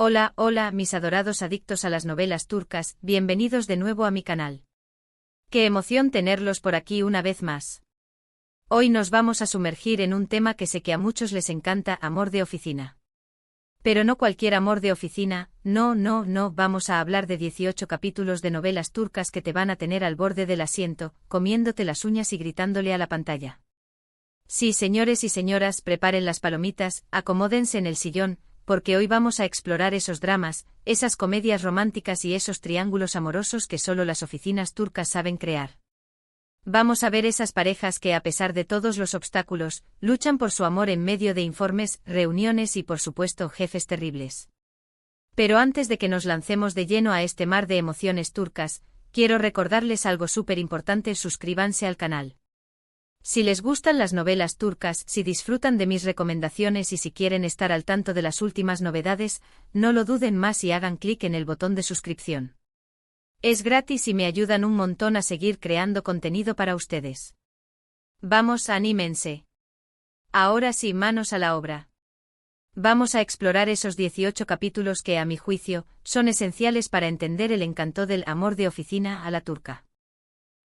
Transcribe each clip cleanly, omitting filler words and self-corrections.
Hola, hola, mis adorados adictos a las novelas turcas, bienvenidos de nuevo a mi canal. Qué emoción tenerlos por aquí una vez más. Hoy nos vamos a sumergir en un tema que sé que a muchos les encanta: amor de oficina. Pero no cualquier amor de oficina, no, vamos a hablar de 18 capítulos de novelas turcas que te van a tener al borde del asiento, comiéndote las uñas y gritándole a la pantalla. Sí, señores y señoras, preparen las palomitas, acomódense en el sillón, porque hoy vamos a explorar esos dramas, esas comedias románticas y esos triángulos amorosos que solo las oficinas turcas saben crear. Vamos a ver esas parejas que, a pesar de todos los obstáculos, luchan por su amor en medio de informes, reuniones y, por supuesto, jefes terribles. Pero antes de que nos lancemos de lleno a este mar de emociones turcas, quiero recordarles algo súper importante: suscríbanse al canal. Si les gustan las novelas turcas, si disfrutan de mis recomendaciones y si quieren estar al tanto de las últimas novedades, no lo duden más y hagan clic en el botón de suscripción. Es gratis y me ayudan un montón a seguir creando contenido para ustedes. Vamos, anímense. Ahora sí, manos a la obra. Vamos a explorar esos 18 capítulos que, a mi juicio, son esenciales para entender el encanto del amor de oficina a la turca.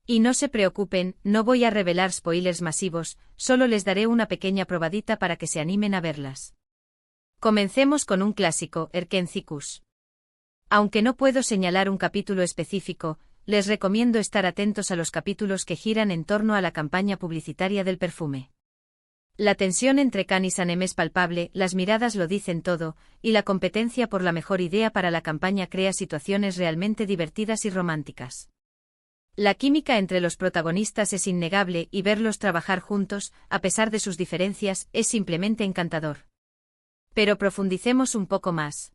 Y no se preocupen, no voy a revelar spoilers masivos, solo les daré una pequeña probadita para que se animen a verlas. Comencemos con un clásico, Erkenci. Aunque no puedo señalar un capítulo específico, les recomiendo estar atentos a los capítulos que giran en torno a la campaña publicitaria del perfume. La tensión entre Can y Sanem es palpable, las miradas lo dicen todo, y la competencia por la mejor idea para la campaña crea situaciones realmente divertidas y románticas. La química entre los protagonistas es innegable y verlos trabajar juntos, a pesar de sus diferencias, es simplemente encantador. Pero profundicemos un poco más.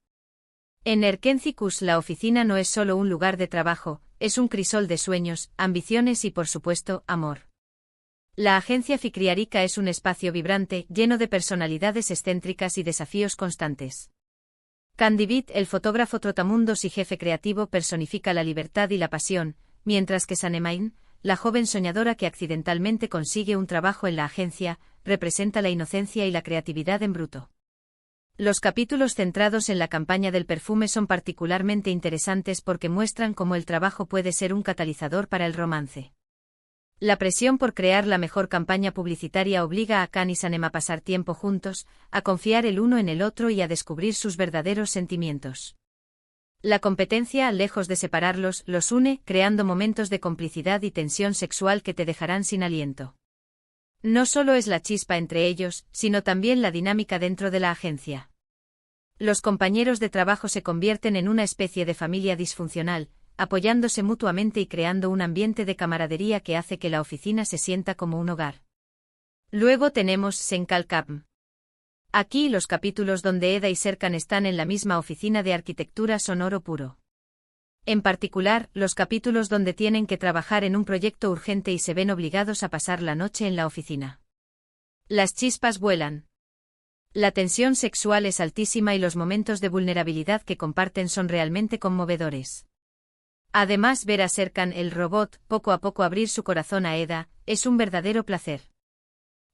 En Erkenci, la oficina no es solo un lugar de trabajo, es un crisol de sueños, ambiciones y, por supuesto, amor. La agencia Fikriarika es un espacio vibrante, lleno de personalidades excéntricas y desafíos constantes. Candivit, el fotógrafo trotamundos y jefe creativo, personifica la libertad y la pasión, mientras que Sanemain, la joven soñadora que accidentalmente consigue un trabajo en la agencia, representa la inocencia y la creatividad en bruto. Los capítulos centrados en la campaña del perfume son particularmente interesantes porque muestran cómo el trabajo puede ser un catalizador para el romance. La presión por crear la mejor campaña publicitaria obliga a Can y Sanem a pasar tiempo juntos, a confiar el uno en el otro y a descubrir sus verdaderos sentimientos. La competencia, lejos de separarlos, los une, creando momentos de complicidad y tensión sexual que te dejarán sin aliento. No solo es la chispa entre ellos, sino también la dinámica dentro de la agencia. Los compañeros de trabajo se convierten en una especie de familia disfuncional, apoyándose mutuamente y creando un ambiente de camaradería que hace que la oficina se sienta como un hogar. Luego tenemos Senkalkapm. Aquí los capítulos donde Eda y Serkan están en la misma oficina de arquitectura son oro puro. En particular, los capítulos donde tienen que trabajar en un proyecto urgente y se ven obligados a pasar la noche en la oficina. Las chispas vuelan. La tensión sexual es altísima y los momentos de vulnerabilidad que comparten son realmente conmovedores. Además, ver a Serkan, el robot, poco a poco abrir su corazón a Eda, es un verdadero placer.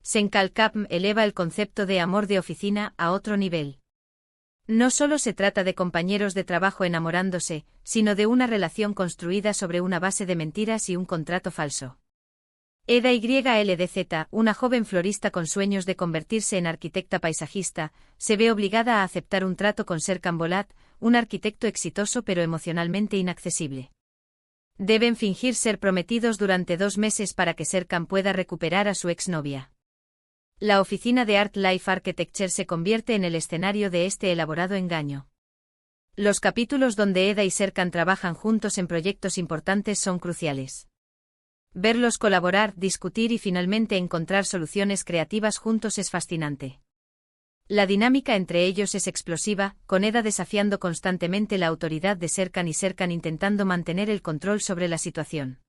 Senkalkapm eleva el concepto de amor de oficina a otro nivel. No solo se trata de compañeros de trabajo enamorándose, sino de una relación construida sobre una base de mentiras y un contrato falso. Eda YLDZ, una joven florista con sueños de convertirse en arquitecta paisajista, se ve obligada a aceptar un trato con Serkan Bolat, un arquitecto exitoso pero emocionalmente inaccesible. Deben fingir ser prometidos durante 2 meses para que Serkan pueda recuperar a su exnovia. La oficina de Art Life Architecture se convierte en el escenario de este elaborado engaño. Los capítulos donde Eda y Serkan trabajan juntos en proyectos importantes son cruciales. Verlos colaborar, discutir y finalmente encontrar soluciones creativas juntos es fascinante. La dinámica entre ellos es explosiva, con Eda desafiando constantemente la autoridad de Serkan y Serkan intentando mantener el control sobre la situación.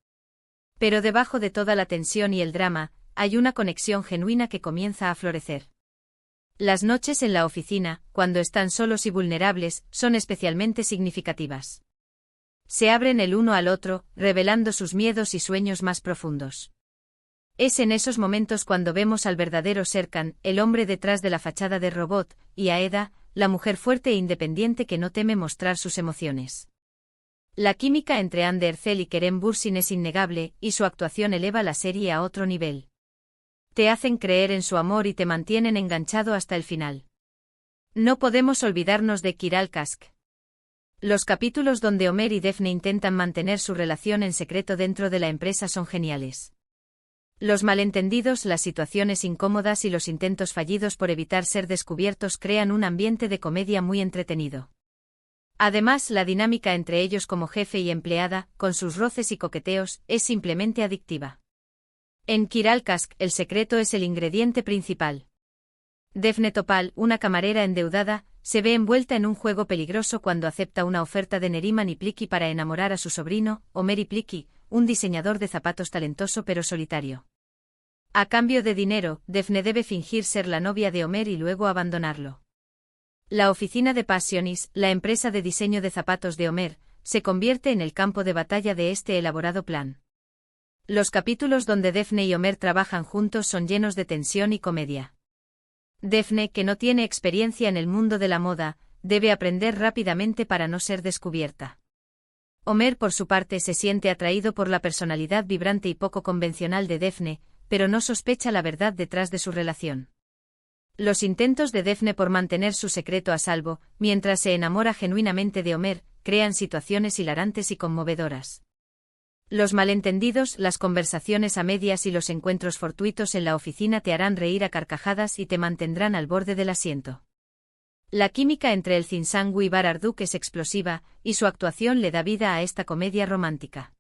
Pero debajo de toda la tensión y el drama, hay una conexión genuina que comienza a florecer. Las noches en la oficina, cuando están solos y vulnerables, son especialmente significativas. Se abren el uno al otro, revelando sus miedos y sueños más profundos. Es en esos momentos cuando vemos al verdadero Serkan, el hombre detrás de la fachada de robot, y a Eda, la mujer fuerte e independiente que no teme mostrar sus emociones. La química entre Ander Erzel y Kerem Bürsin es innegable, y su actuación eleva la serie a otro nivel. Te hacen creer en su amor y te mantienen enganchado hasta el final. No podemos olvidarnos de Kiral Kask. Los capítulos donde Homer y Daphne intentan mantener su relación en secreto dentro de la empresa son geniales. Los malentendidos, las situaciones incómodas y los intentos fallidos por evitar ser descubiertos crean un ambiente de comedia muy entretenido. Además, la dinámica entre ellos como jefe y empleada, con sus roces y coqueteos, es simplemente adictiva. En Kiral Kask, el secreto es el ingrediente principal. Daphne Topal, una camarera endeudada, se ve envuelta en un juego peligroso cuando acepta una oferta de Neriman y Plicky para enamorar a su sobrino, Homer y Plicky, un diseñador de zapatos talentoso pero solitario. A cambio de dinero, Daphne debe fingir ser la novia de Homer y luego abandonarlo. La oficina de Passionis, la empresa de diseño de zapatos de Homer, se convierte en el campo de batalla de este elaborado plan. Los capítulos donde Daphne y Homer trabajan juntos son llenos de tensión y comedia. Daphne, que no tiene experiencia en el mundo de la moda, debe aprender rápidamente para no ser descubierta. Homer, por su parte, se siente atraído por la personalidad vibrante y poco convencional de Daphne, pero no sospecha la verdad detrás de su relación. Los intentos de Daphne por mantener su secreto a salvo, mientras se enamora genuinamente de Homer, crean situaciones hilarantes y conmovedoras. Los malentendidos, las conversaciones a medias y los encuentros fortuitos en la oficina te harán reír a carcajadas y te mantendrán al borde del asiento. La química entre el Zinsangu y Bararduk es explosiva, y su actuación le da vida a esta comedia romántica.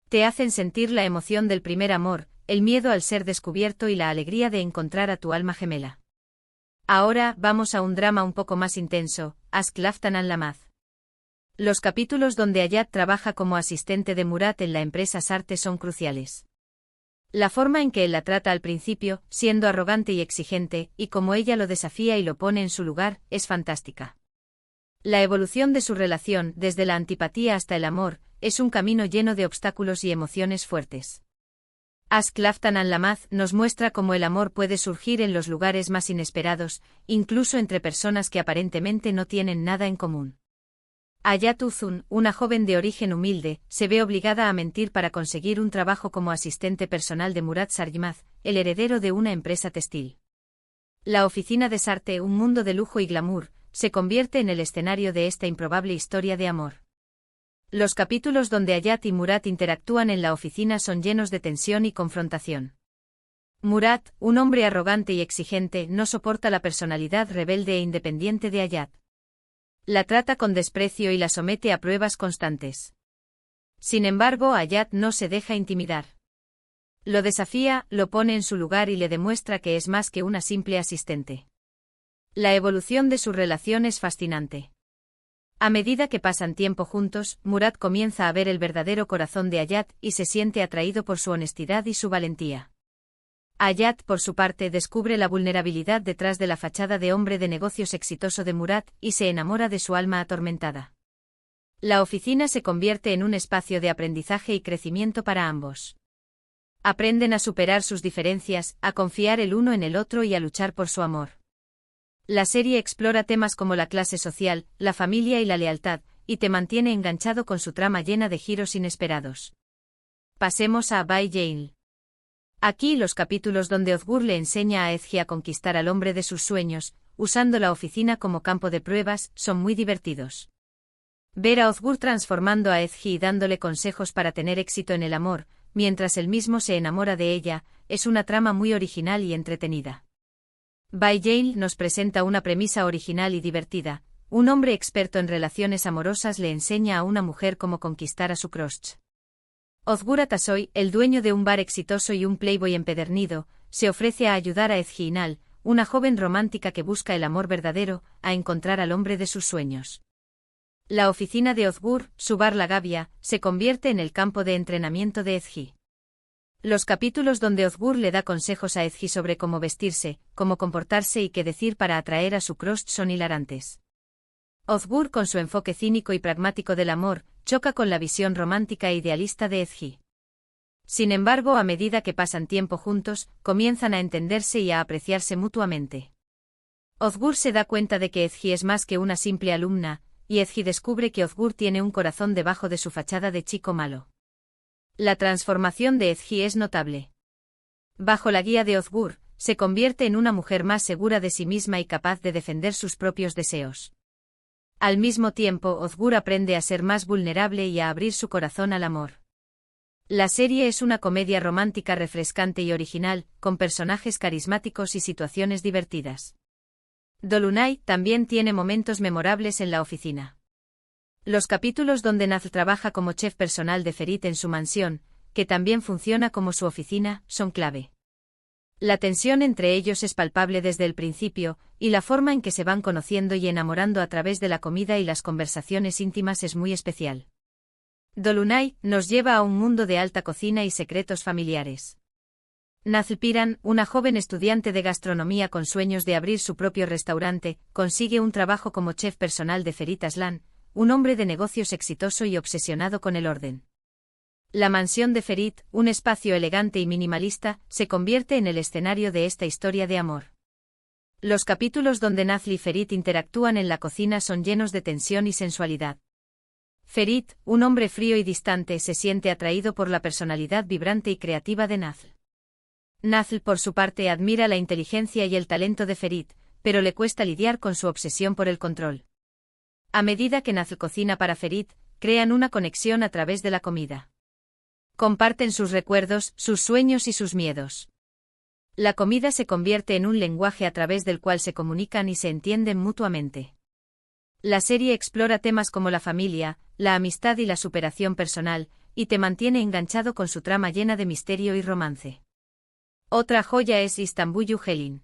Te hacen sentir la emoción del primer amor, el miedo al ser descubierto y la alegría de encontrar a tu alma gemela. Ahora, vamos a un drama un poco más intenso, Ask Laftan An Lamaz. Los capítulos donde Ayat trabaja como asistente de Murat en la empresa Sarte son cruciales. La forma en que él la trata al principio, siendo arrogante y exigente, y como ella lo desafía y lo pone en su lugar, es fantástica. La evolución de su relación, desde la antipatía hasta el amor, es un camino lleno de obstáculos y emociones fuertes. Ask Laftan An Lamaz nos muestra cómo el amor puede surgir en los lugares más inesperados, incluso entre personas que aparentemente no tienen nada en común. Ayat Uzun, una joven de origen humilde, se ve obligada a mentir para conseguir un trabajo como asistente personal de Murat Sarjmaz, el heredero de una empresa textil. La oficina de Sarte, un mundo de lujo y glamour, se convierte en el escenario de esta improbable historia de amor. Los capítulos donde Ayat y Murat interactúan en la oficina son llenos de tensión y confrontación. Murat, un hombre arrogante y exigente, no soporta la personalidad rebelde e independiente de Ayat. La trata con desprecio y la somete a pruebas constantes. Sin embargo, Ayat no se deja intimidar. Lo desafía, lo pone en su lugar y le demuestra que es más que una simple asistente. La evolución de su relación es fascinante. A medida que pasan tiempo juntos, Murat comienza a ver el verdadero corazón de Ayat y se siente atraído por su honestidad y su valentía. Ayat, por su parte, descubre la vulnerabilidad detrás de la fachada de hombre de negocios exitoso de Murat y se enamora de su alma atormentada. La oficina se convierte en un espacio de aprendizaje y crecimiento para ambos. Aprenden a superar sus diferencias, a confiar el uno en el otro y a luchar por su amor. La serie explora temas como la clase social, la familia y la lealtad, y te mantiene enganchado con su trama llena de giros inesperados. Pasemos a By Jane. Aquí los capítulos donde Ozgur le enseña a Ezgi a conquistar al hombre de sus sueños, usando la oficina como campo de pruebas, son muy divertidos. Ver a Ozgur transformando a Ezgi y dándole consejos para tener éxito en el amor, mientras él mismo se enamora de ella, es una trama muy original y entretenida. By Jane nos presenta una premisa original y divertida. Un hombre experto en relaciones amorosas le enseña a una mujer cómo conquistar a su crush. Ozgur Atasoy, el dueño de un bar exitoso y un playboy empedernido, se ofrece a ayudar a Ezgi Inal, una joven romántica que busca el amor verdadero, a encontrar al hombre de sus sueños. La oficina de Ozgur, su bar La Gavia, se convierte en el campo de entrenamiento de Ezgi. Los capítulos donde Ozgur le da consejos a Ezgi sobre cómo vestirse, cómo comportarse y qué decir para atraer a su crush son hilarantes. Ozgur, con su enfoque cínico y pragmático del amor, choca con la visión romántica e idealista de Ezgi. Sin embargo, a medida que pasan tiempo juntos, comienzan a entenderse y a apreciarse mutuamente. Ozgur se da cuenta de que Ezgi es más que una simple alumna, y Ezgi descubre que Ozgur tiene un corazón debajo de su fachada de chico malo. La transformación de Ezgi es notable. Bajo la guía de Ozgur, se convierte en una mujer más segura de sí misma y capaz de defender sus propios deseos. Al mismo tiempo, Ozgur aprende a ser más vulnerable y a abrir su corazón al amor. La serie es una comedia romántica refrescante y original, con personajes carismáticos y situaciones divertidas. Dolunay también tiene momentos memorables en la oficina. Los capítulos donde Nazl trabaja como chef personal de Ferit en su mansión, que también funciona como su oficina, son clave. La tensión entre ellos es palpable desde el principio, y la forma en que se van conociendo y enamorando a través de la comida y las conversaciones íntimas es muy especial. Dolunay nos lleva a un mundo de alta cocina y secretos familiares. Nazl Piran, una joven estudiante de gastronomía con sueños de abrir su propio restaurante, consigue un trabajo como chef personal de Ferit Aslan, un hombre de negocios exitoso y obsesionado con el orden. La mansión de Ferit, un espacio elegante y minimalista, se convierte en el escenario de esta historia de amor. Los capítulos donde Nazl y Ferit interactúan en la cocina son llenos de tensión y sensualidad. Ferit, un hombre frío y distante, se siente atraído por la personalidad vibrante y creativa de Nazl. Nazl, por su parte, admira la inteligencia y el talento de Ferit, pero le cuesta lidiar con su obsesión por el control. A medida que Nazl cocina para Ferit, crean una conexión a través de la comida. Comparten sus recuerdos, sus sueños y sus miedos. La comida se convierte en un lenguaje a través del cual se comunican y se entienden mutuamente. La serie explora temas como la familia, la amistad y la superación personal, y te mantiene enganchado con su trama llena de misterio y romance. Otra joya es Istanbullu Helin.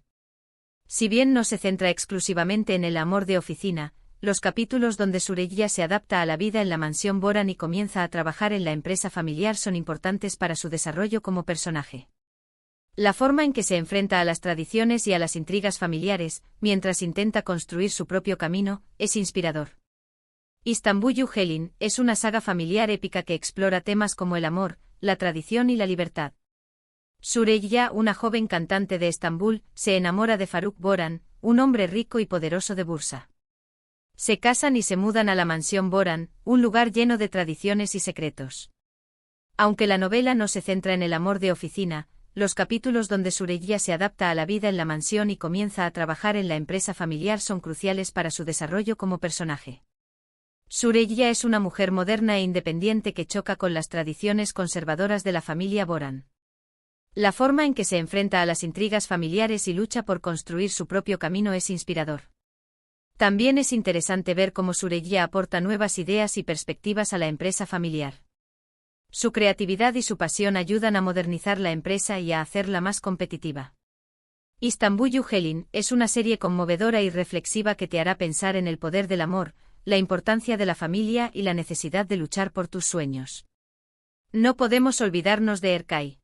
Si bien no se centra exclusivamente en el amor de oficina, los capítulos donde Süreyya se adapta a la vida en la mansión Boran y comienza a trabajar en la empresa familiar son importantes para su desarrollo como personaje. La forma en que se enfrenta a las tradiciones y a las intrigas familiares, mientras intenta construir su propio camino, es inspirador. Istanbullu Helin es una saga familiar épica que explora temas como el amor, la tradición y la libertad. Süreyya, una joven cantante de Estambul, se enamora de Faruk Boran, un hombre rico y poderoso de Bursa. Se casan y se mudan a la mansión Boran, un lugar lleno de tradiciones y secretos. Aunque la novela no se centra en el amor de oficina, los capítulos donde Süreyya se adapta a la vida en la mansión y comienza a trabajar en la empresa familiar son cruciales para su desarrollo como personaje. Süreyya es una mujer moderna e independiente que choca con las tradiciones conservadoras de la familia Boran. La forma en que se enfrenta a las intrigas familiares y lucha por construir su propio camino es inspirador. También es interesante ver cómo Süreyya aporta nuevas ideas y perspectivas a la empresa familiar. Su creatividad y su pasión ayudan a modernizar la empresa y a hacerla más competitiva. Istanbullu Helin es una serie conmovedora y reflexiva que te hará pensar en el poder del amor, la importancia de la familia y la necesidad de luchar por tus sueños. No podemos olvidarnos de Erkay.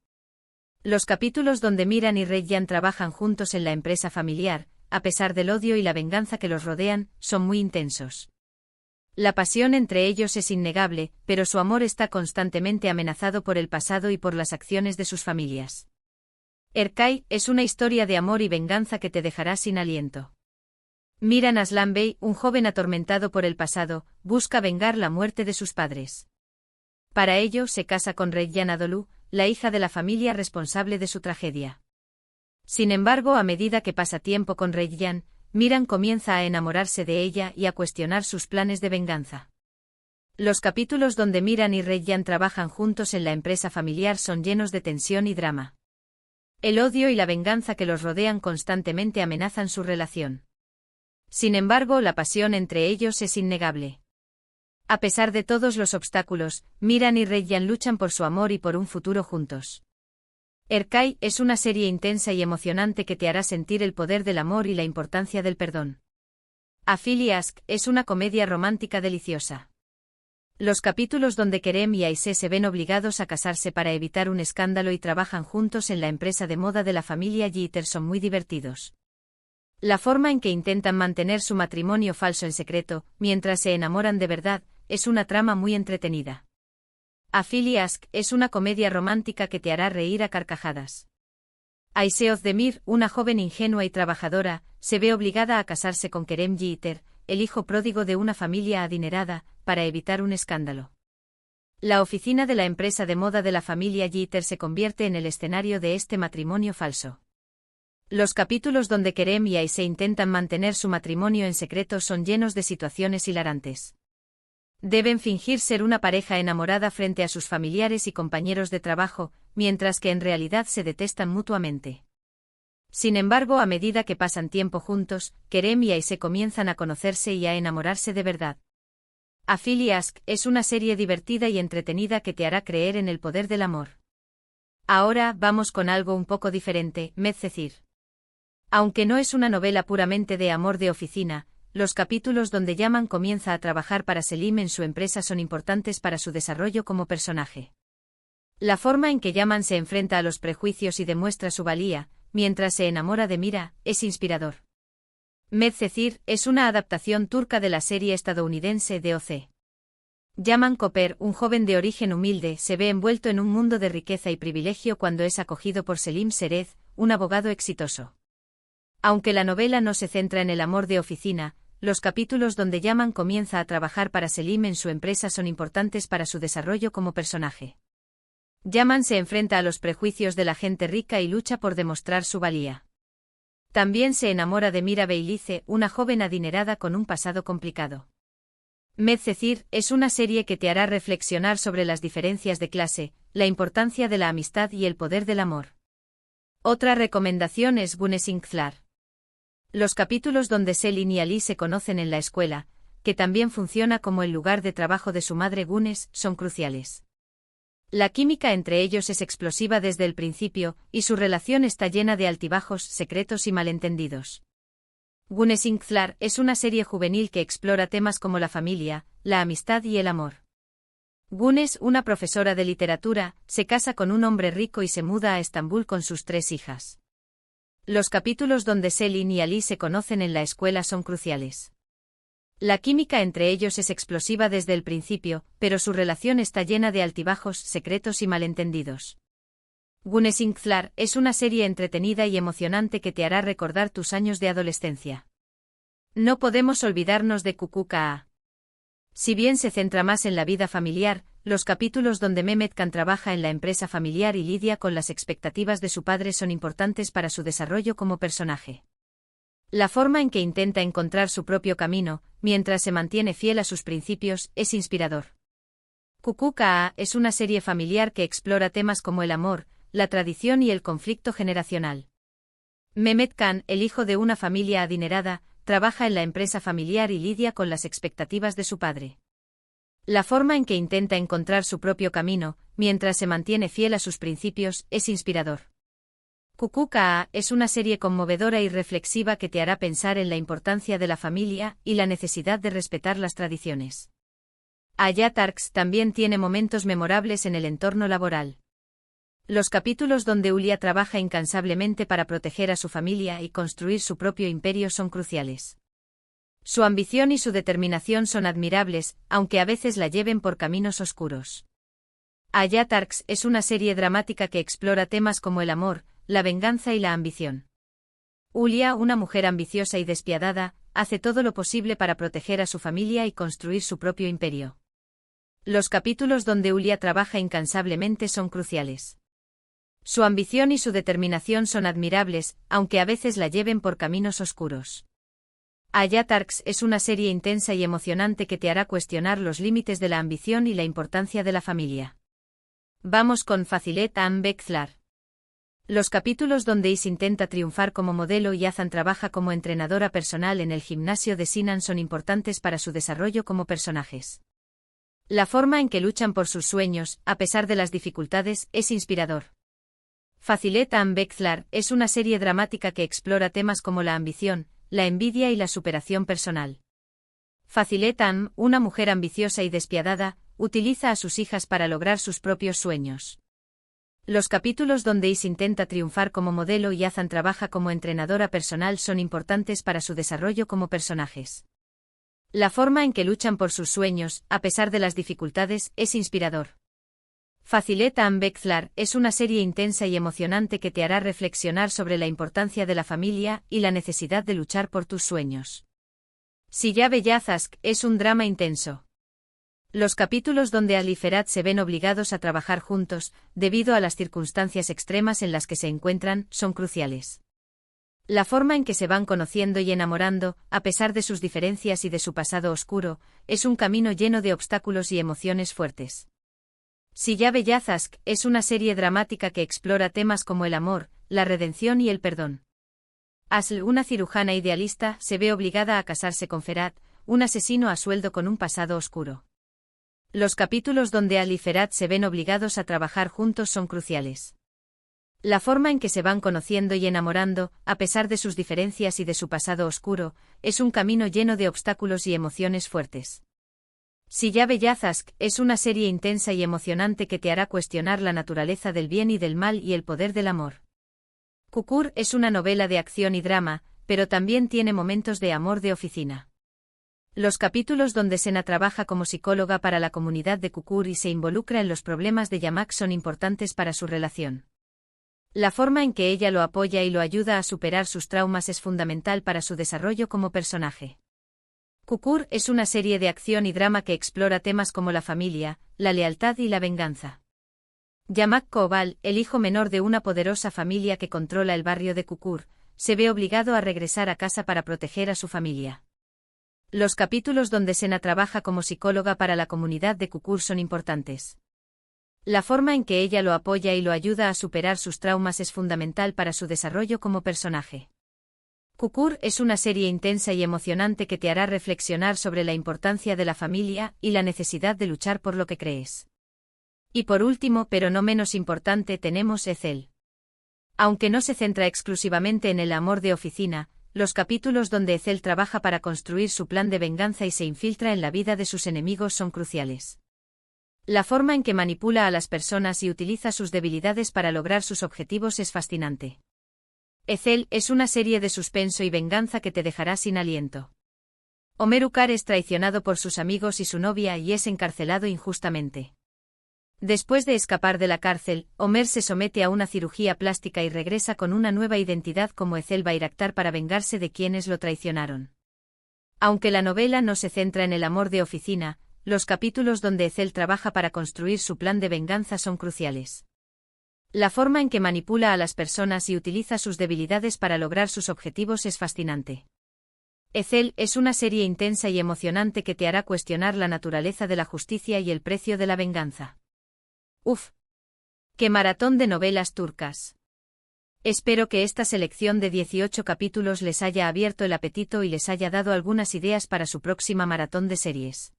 Los capítulos donde Miran y Reyyan trabajan juntos en la empresa familiar, a pesar del odio y la venganza que los rodean, son muy intensos. La pasión entre ellos es innegable, pero su amor está constantemente amenazado por el pasado y por las acciones de sus familias. Erkay es una historia de amor y venganza que te dejará sin aliento. Miran Aslan Bey, un joven atormentado por el pasado, busca vengar la muerte de sus padres. Para ello se casa con Reyyan Adolu, la hija de la familia responsable de su tragedia. Sin embargo, a medida que pasa tiempo con Reyyan, Miran comienza a enamorarse de ella y a cuestionar sus planes de venganza. Los capítulos donde Miran y Reyyan trabajan juntos en la empresa familiar son llenos de tensión y drama. El odio y la venganza que los rodean constantemente amenazan su relación. Sin embargo, la pasión entre ellos es innegable. A pesar de todos los obstáculos, Miran y Reyyan luchan por su amor y por un futuro juntos. Erkay es una serie intensa y emocionante que te hará sentir el poder del amor y la importancia del perdón. Afil y Ask es una comedia romántica deliciosa. Los capítulos donde Kerem y Aisé se ven obligados a casarse para evitar un escándalo y trabajan juntos en la empresa de moda de la familia Jeter son muy divertidos. La forma en que intentan mantener su matrimonio falso en secreto, mientras se enamoran de verdad, es una trama muy entretenida. A Philly Ask es una comedia romántica que te hará reír a carcajadas. Aisha Ozdemir, una joven ingenua y trabajadora, se ve obligada a casarse con Kerem Jeter, el hijo pródigo de una familia adinerada, para evitar un escándalo. La oficina de la empresa de moda de la familia Jeter se convierte en el escenario de este matrimonio falso. Los capítulos donde Kerem y Aisha intentan mantener su matrimonio en secreto son llenos de situaciones hilarantes. Deben fingir ser una pareja enamorada frente a sus familiares y compañeros de trabajo, mientras que en realidad se detestan mutuamente. Sin embargo, a medida que pasan tiempo juntos, Kerem y Aisha comienzan a conocerse y a enamorarse de verdad. A Philly Ask es una serie divertida y entretenida que te hará creer en el poder del amor. Ahora vamos con algo un poco diferente, Medcezir. Aunque no es una novela puramente de amor de oficina, los capítulos donde Yaman comienza a trabajar para Selim en su empresa son importantes para su desarrollo como personaje. La forma en que Yaman se enfrenta a los prejuicios y demuestra su valía, mientras se enamora de Mira, es inspirador. Medcezir es una adaptación turca de la serie estadounidense de O.C. Yaman Koper, un joven de origen humilde, se ve envuelto en un mundo de riqueza y privilegio cuando es acogido por Selim Serez, un abogado exitoso. Aunque la novela no se centra en el amor de oficina, los capítulos donde Yaman comienza a trabajar para Selim en su empresa son importantes para su desarrollo como personaje. Yaman se enfrenta a los prejuicios de la gente rica y lucha por demostrar su valía. También se enamora de Mira Beylice, una joven adinerada con un pasado complicado. Medcezir es una serie que te hará reflexionar sobre las diferencias de clase, la importancia de la amistad y el poder del amor. Otra recomendación es Gunesinklar. Los capítulos donde Selin y Ali se conocen en la escuela, que también funciona como el lugar de trabajo de su madre Gunes, son cruciales. La química entre ellos es explosiva desde el principio, y su relación está llena de altibajos, secretos y malentendidos. Gunesinklar es una serie juvenil que explora temas como la familia, la amistad y el amor. Gunes, una profesora de literatura, se casa con un hombre rico y se muda a Estambul con sus 3 hijas. Los capítulos donde Selin y Ali se conocen en la escuela son cruciales. La química entre ellos es explosiva desde el principio, pero su relación está llena de altibajos, secretos y malentendidos. Gunesinklar es una serie entretenida y emocionante que te hará recordar tus años de adolescencia. No podemos olvidarnos de Kukukaa. Si bien se centra más en la vida familiar, los capítulos donde Mehmet Khan trabaja en la empresa familiar y lidia con las expectativas de su padre son importantes para su desarrollo como personaje. La forma en que intenta encontrar su propio camino, mientras se mantiene fiel a sus principios, es inspirador. Kukukaa es una serie familiar que explora temas como el amor, la tradición y el conflicto generacional. Mehmet Khan, el hijo de una familia adinerada, trabaja en la empresa familiar y lidia con las expectativas de su padre. La forma en que intenta encontrar su propio camino, mientras se mantiene fiel a sus principios, es inspirador. Kukukaa es una serie conmovedora y reflexiva que te hará pensar en la importancia de la familia y la necesidad de respetar las tradiciones. Ayatarks también tiene momentos memorables en el entorno laboral. Los capítulos donde Ulia trabaja incansablemente para proteger a su familia y construir su propio imperio son cruciales. Su ambición y su determinación son admirables, aunque a veces la lleven por caminos oscuros. Ayatarks es una serie dramática que explora temas como el amor, la venganza y la ambición. Ulia, una mujer ambiciosa y despiadada, hace todo lo posible para proteger a su familia y construir su propio imperio. Los capítulos donde Ulia trabaja incansablemente son cruciales. Su ambición y su determinación son admirables, aunque a veces la lleven por caminos oscuros. Ayatarks es una serie intensa y emocionante que te hará cuestionar los límites de la ambición y la importancia de la familia. Vamos con Fazilet Bekzlar. Los capítulos donde Is intenta triunfar como modelo y Azan trabaja como entrenadora personal en el gimnasio de Sinan son importantes para su desarrollo como personajes. La forma en que luchan por sus sueños, a pesar de las dificultades, es inspirador. Fazilet Bekzlar es una serie dramática que explora temas como la ambición, la envidia y la superación personal. Fazilet, una mujer ambiciosa y despiadada, utiliza a sus hijas para lograr sus propios sueños. Los capítulos donde Is intenta triunfar como modelo y Azan trabaja como entrenadora personal son importantes para su desarrollo como personajes. La forma en que luchan por sus sueños, a pesar de las dificultades, es inspirador. Fazilet Bekzlar es una serie intensa y emocionante que te hará reflexionar sobre la importancia de la familia y la necesidad de luchar por tus sueños. Siyabe Yazask es un drama intenso. Los capítulos donde Ali y Ferhat se ven obligados a trabajar juntos, debido a las circunstancias extremas en las que se encuentran, son cruciales. La forma en que se van conociendo y enamorando, a pesar de sus diferencias y de su pasado oscuro, es un camino lleno de obstáculos y emociones fuertes. Siyabe Yazask es una serie dramática que explora temas como el amor, la redención y el perdón. Asl, una cirujana idealista, se ve obligada a casarse con Ferhat, un asesino a sueldo con un pasado oscuro. Los capítulos donde Ali y Ferhat se ven obligados a trabajar juntos son cruciales. La forma en que se van conociendo y enamorando, a pesar de sus diferencias y de su pasado oscuro, es un camino lleno de obstáculos y emociones fuertes. Siyabe Yazask es una serie intensa y emocionante que te hará cuestionar la naturaleza del bien y del mal y el poder del amor. Kukur es una novela de acción y drama, pero también tiene momentos de amor de oficina. Los capítulos donde Sena trabaja como psicóloga para la comunidad de Kukur y se involucra en los problemas de Yamak son importantes para su relación. La forma en que ella lo apoya y lo ayuda a superar sus traumas es fundamental para su desarrollo como personaje. Kukur es una serie de acción y drama que explora temas como la familia, la lealtad y la venganza. Yamak Koval, el hijo menor de una poderosa familia que controla el barrio de Kukur, se ve obligado a regresar a casa para proteger a su familia. Los capítulos donde Sena trabaja como psicóloga para la comunidad de Kukur son importantes. La forma en que ella lo apoya y lo ayuda a superar sus traumas es fundamental para su desarrollo como personaje. Kukur es una serie intensa y emocionante que te hará reflexionar sobre la importancia de la familia y la necesidad de luchar por lo que crees. Y por último, pero no menos importante, tenemos Ezel. Aunque no se centra exclusivamente en el amor de oficina, los capítulos donde Ezel trabaja para construir su plan de venganza y se infiltra en la vida de sus enemigos son cruciales. La forma en que manipula a las personas y utiliza sus debilidades para lograr sus objetivos es fascinante. Ezel es una serie de suspenso y venganza que te dejará sin aliento. Omer Ukar es traicionado por sus amigos y su novia y es encarcelado injustamente. Después de escapar de la cárcel, Omer se somete a una cirugía plástica y regresa con una nueva identidad como Ezel Bayraktar para vengarse de quienes lo traicionaron. Aunque la novela no se centra en el amor de oficina, los capítulos donde Ezel trabaja para construir su plan de venganza son cruciales. La forma en que manipula a las personas y utiliza sus debilidades para lograr sus objetivos es fascinante. Ezel es una serie intensa y emocionante que te hará cuestionar la naturaleza de la justicia y el precio de la venganza. ¡Uf! ¡Qué maratón de novelas turcas! Espero que esta selección de 18 capítulos les haya abierto el apetito y les haya dado algunas ideas para su próxima maratón de series.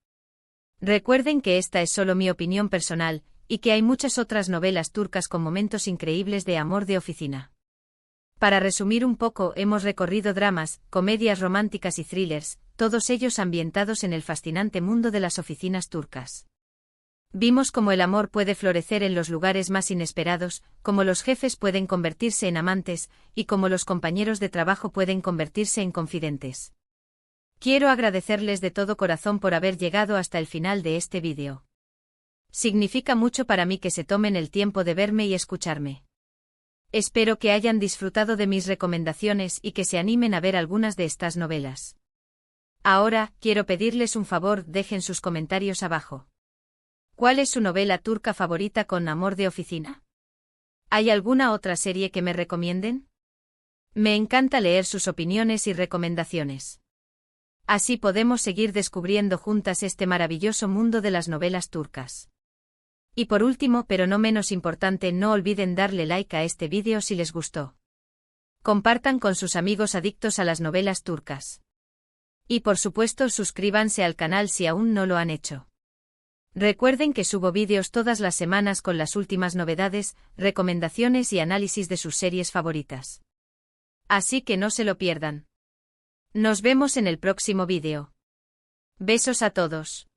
Recuerden que esta es solo mi opinión personal, y que hay muchas otras novelas turcas con momentos increíbles de amor de oficina. Para resumir un poco, hemos recorrido dramas, comedias románticas y thrillers, todos ellos ambientados en el fascinante mundo de las oficinas turcas. Vimos cómo el amor puede florecer en los lugares más inesperados, cómo los jefes pueden convertirse en amantes, y cómo los compañeros de trabajo pueden convertirse en confidentes. Quiero agradecerles de todo corazón por haber llegado hasta el final de este vídeo. Significa mucho para mí que se tomen el tiempo de verme y escucharme. Espero que hayan disfrutado de mis recomendaciones y que se animen a ver algunas de estas novelas. Ahora, quiero pedirles un favor, dejen sus comentarios abajo. ¿Cuál es su novela turca favorita con amor de oficina? ¿Hay alguna otra serie que me recomienden? Me encanta leer sus opiniones y recomendaciones. Así podemos seguir descubriendo juntas este maravilloso mundo de las novelas turcas. Y por último, pero no menos importante, no olviden darle like a este vídeo si les gustó. Compartan con sus amigos adictos a las novelas turcas. Y por supuesto, suscríbanse al canal si aún no lo han hecho. Recuerden que subo vídeos todas las semanas con las últimas novedades, recomendaciones y análisis de sus series favoritas. Así que no se lo pierdan. Nos vemos en el próximo vídeo. Besos a todos.